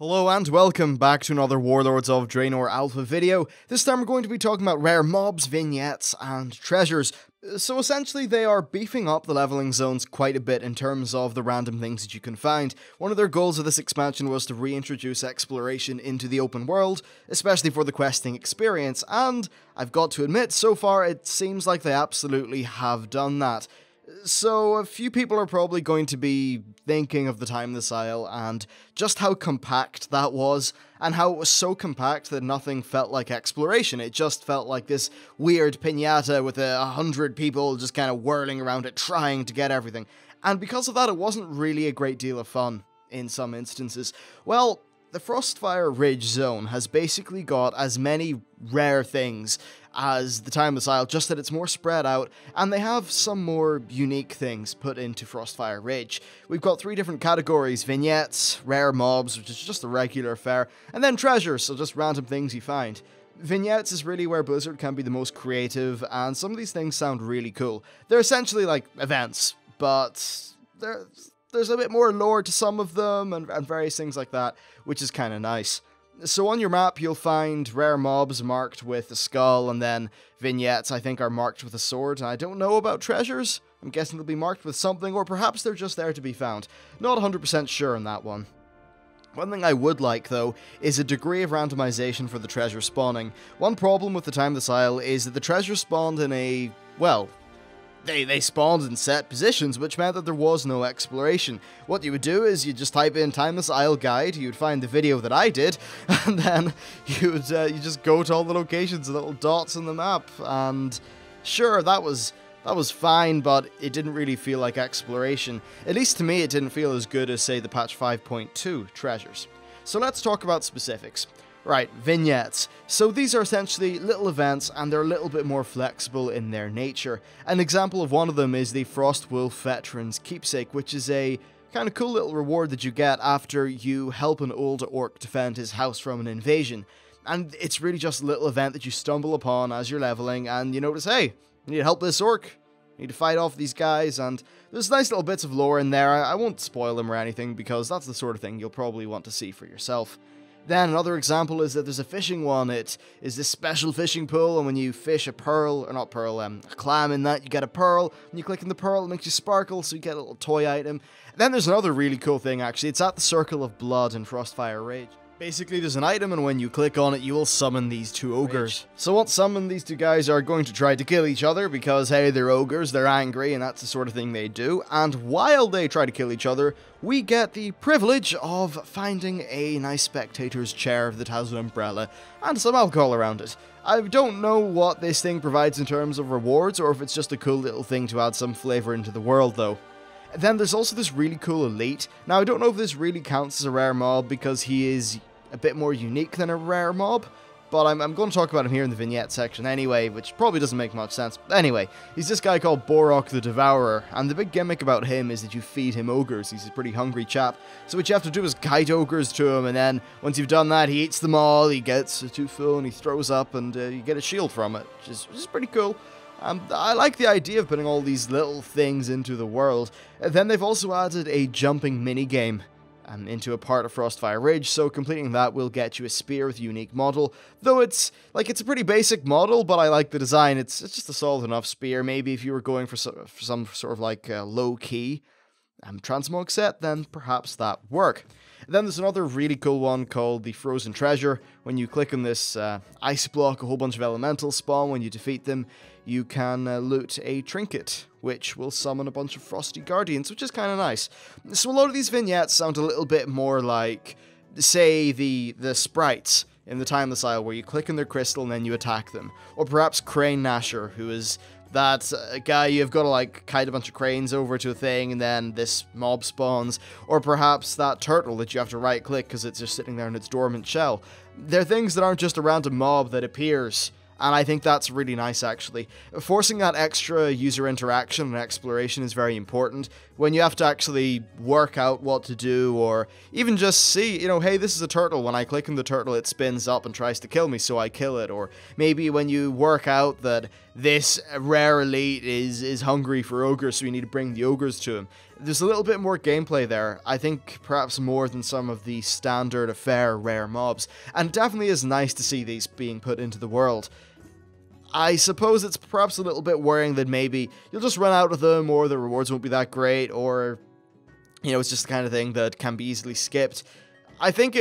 Hello and welcome back to another Warlords of Draenor Alpha video. This time we're going to be talking about rare mobs, vignettes, and treasures. So essentially they are beefing up the leveling zones quite a bit in terms of the random things that you can find. One of their goals of this expansion was to reintroduce exploration into the open world, especially for the questing experience, and I've got to admit, so far it seems like they absolutely have done that. So, a few people are probably going to be thinking of the Time of the Isle and just how compact that was, and how it was so compact that nothing felt like exploration. It just felt like this weird piñata with 100 people just kind of whirling around it, trying to get everything. And because of that, it wasn't really a great deal of fun in some instances. Well, the Frostfire Ridge zone has basically got as many rare things as the Time of the Isle, just that it's more spread out, and they have some more unique things put into Frostfire Ridge. We've got 3 different categories: vignettes, rare mobs, which is just the regular fare, and then treasures, so just random things you find. Vignettes is really where Blizzard can be the most creative, and some of these things sound really cool. They're essentially like events, but there's a bit more lore to some of them, and various things like that, which is kind of nice. So on your map, you'll find rare mobs marked with a skull, and then vignettes, I think, are marked with a sword. I don't know about treasures. I'm guessing they'll be marked with something, or perhaps they're just there to be found. Not 100% sure on that one. One thing I would like, though, is a degree of randomization for the treasure spawning. One problem with the Time of the Isle is that the treasure spawned in a, well, They spawned in set positions, which meant that there was no exploration. What you would do is you'd just type in Time of the Isle guide, you'd find the video that I did, and then you just go to all the locations, the little dots on the map, and sure, that was fine, but it didn't really feel like exploration. At least to me, it didn't feel as good as, say, the patch 5.2 treasures. So let's talk about specifics. Right, vignettes. So these are essentially little events, and they're a little bit more flexible in their nature. An example of one of them is the Frostwolf Veteran's Keepsake, which is a kind of cool little reward that you get after you help an old orc defend his house from an invasion. And it's really just a little event that you stumble upon as you're leveling, and you notice, hey, you need to help this orc. You need to fight off these guys, and there's nice little bits of lore in there. I won't spoil them or anything, because that's the sort of thing you'll probably want to see for yourself. Then another example is that there's a fishing one. It is this special fishing pool, and when you fish a pearl, or not pearl, a clam in that, you get a pearl. When you click on the pearl, it makes you sparkle, so you get a little toy item. Then there's another really cool thing, actually. It's at the Circle of Blood in Frostfire Ridge. Basically, there's an item, and when you click on it, you will summon these 2 ogres. So once summoned, these 2 guys are going to try to kill each other, because, hey, they're ogres, they're angry, and that's the sort of thing they do. And while they try to kill each other, we get the privilege of finding a nice spectator's chair that has an umbrella and some alcohol around it. I don't know what this thing provides in terms of rewards, or if it's just a cool little thing to add some flavor into the world, though. Then there's also this really cool elite. Now, I don't know if this really counts as a rare mob, because he is a bit more unique than a rare mob, but I'm going to talk about him here in the vignette section anyway, which probably doesn't make much sense. But anyway, he's this guy called Borok the Devourer, and the big gimmick about him is that you feed him ogres. He's a pretty hungry chap, so what you have to do is kite ogres to him, and then once you've done that, he eats them all, he gets too full, and he throws up, and you get a shield from it, which is pretty cool. I like the idea of putting all these little things into the world. Then they've also added a jumping minigame into a part of Frostfire Ridge, so completing that will get you a spear with a unique model, though it's a pretty basic model, but I like the design. It's just a solid enough spear. Maybe if you were going for some sort of like low-key transmog set, then perhaps that would work. Then there's another really cool one called the Frozen Treasure. When you click on this ice block, a whole bunch of elementals spawn. When you defeat them, you can loot a trinket, which will summon a bunch of frosty guardians, which is kind of nice. So a lot of these vignettes sound a little bit more like, say, the sprites in the Time of the Isle, where you click on their crystal and then you attack them. Or perhaps Crane Gnasher, who is that guy you've got to like kite a bunch of cranes over to a thing and then this mob spawns. Or perhaps that turtle that you have to right click because it's just sitting there in its dormant shell. They're things that aren't just a random mob that appears, and I think that's really nice, actually. Forcing that extra user interaction and exploration is very important. When you have to actually work out what to do, or even just see, hey, this is a turtle. When I click on the turtle, it spins up and tries to kill me, so I kill it. Or maybe when you work out that this rare elite is hungry for ogres, so you need to bring the ogres to him. There's a little bit more gameplay there, I think perhaps more than some of the standard affair rare mobs, and it definitely is nice to see these being put into the world. I suppose it's perhaps a little bit worrying that maybe you'll just run out of them, or the rewards won't be that great, or, you know, it's just the kind of thing that can be easily skipped. I think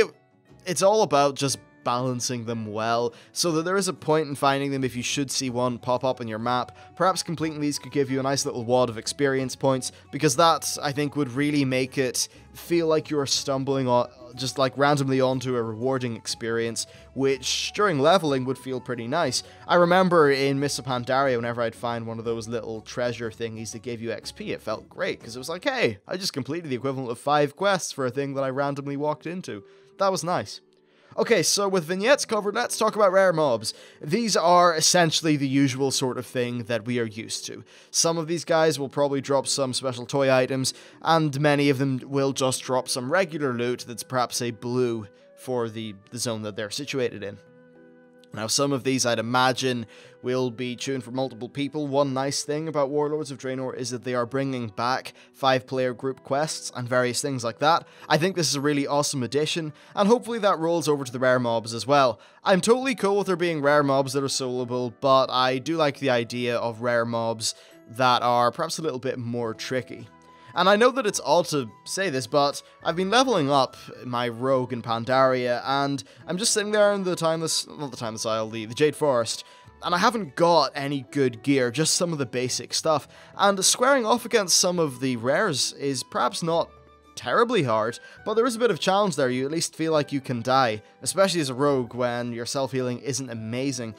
it's all about just balancing them well, so that there is a point in finding them if you should see one pop up on your map. Perhaps completing these could give you a nice little wad of experience points, because that, I think, would really make it feel like you're stumbling on, just like randomly onto a rewarding experience, which during leveling would feel pretty nice. I remember in Mists of Pandaria, whenever I'd find one of those little treasure thingies that gave you XP, it felt great, because it was like, hey, I just completed the equivalent of 5 quests for a thing that I randomly walked into. That was nice. Okay, so with vignettes covered, let's talk about rare mobs. These are essentially the usual sort of thing that we are used to. Some of these guys will probably drop some special toy items, and many of them will just drop some regular loot that's perhaps a blue for the zone that they're situated in. Now, some of these, I'd imagine, will be tuned for multiple people. One nice thing about Warlords of Draenor is that they are bringing back 5-player group quests and various things like that. I think this is a really awesome addition, and hopefully that rolls over to the rare mobs as well. I'm totally cool with there being rare mobs that are soloable, but I do like the idea of rare mobs that are perhaps a little bit more tricky. And I know that it's odd to say this, but I've been leveling up my rogue in Pandaria, and I'm just sitting there in the the Jade Forest, and I haven't got any good gear, just some of the basic stuff, and squaring off against some of the rares is perhaps not terribly hard, but there is a bit of challenge there. You at least feel like you can die, especially as a rogue when your self-healing isn't amazing.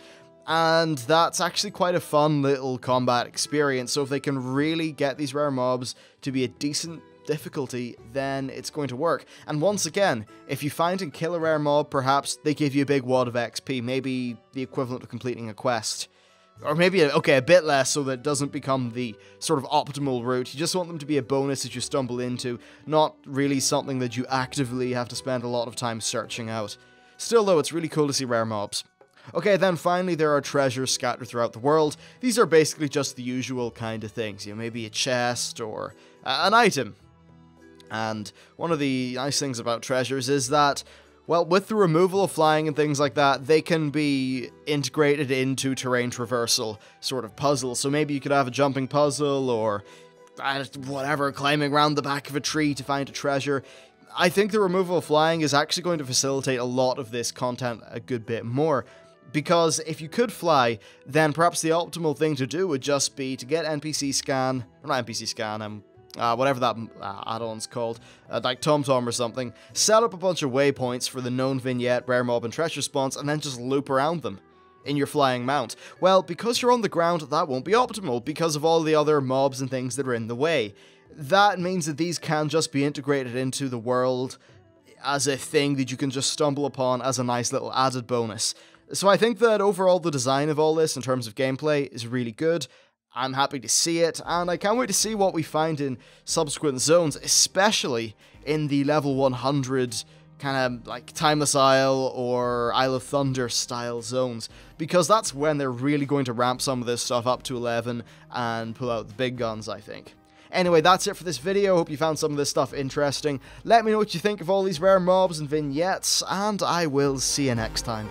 And that's actually quite a fun little combat experience, so if they can really get these rare mobs to be a decent difficulty, then it's going to work. And once again, if you find and kill a rare mob, perhaps they give you a big wad of XP, maybe the equivalent of completing a quest. Or maybe, okay, a bit less so that it doesn't become the sort of optimal route. You just want them to be a bonus that you stumble into, not really something that you actively have to spend a lot of time searching out. Still though, it's really cool to see rare mobs. Okay, then finally there are treasures scattered throughout the world. These are basically just the usual kind of things, you know, maybe a chest or an item. And one of the nice things about treasures is that, well, with the removal of flying and things like that, they can be integrated into terrain traversal sort of puzzles. So maybe you could have a jumping puzzle or whatever, climbing around the back of a tree to find a treasure. I think the removal of flying is actually going to facilitate a lot of this content a good bit more. Because if you could fly, then perhaps the optimal thing to do would just be to get NPC scan, or not NPC scan, whatever that add-on's called, like TomTom or something, set up a bunch of waypoints for the known vignette, rare mob, and treasure spawns, and then just loop around them in your flying mount. Well, because you're on the ground, that won't be optimal because of all the other mobs and things that are in the way. That means that these can just be integrated into the world as a thing that you can just stumble upon as a nice little added bonus. So I think that overall the design of all this in terms of gameplay is really good. I'm happy to see it, and I can't wait to see what we find in subsequent zones, especially in the level 100 kind of like Timeless Isle or Isle of Thunder style zones, because that's when they're really going to ramp some of this stuff up to 11 and pull out the big guns, I think. Anyway, that's it for this video. Hope you found some of this stuff interesting. Let me know what you think of all these rare mobs and vignettes, and I will see you next time.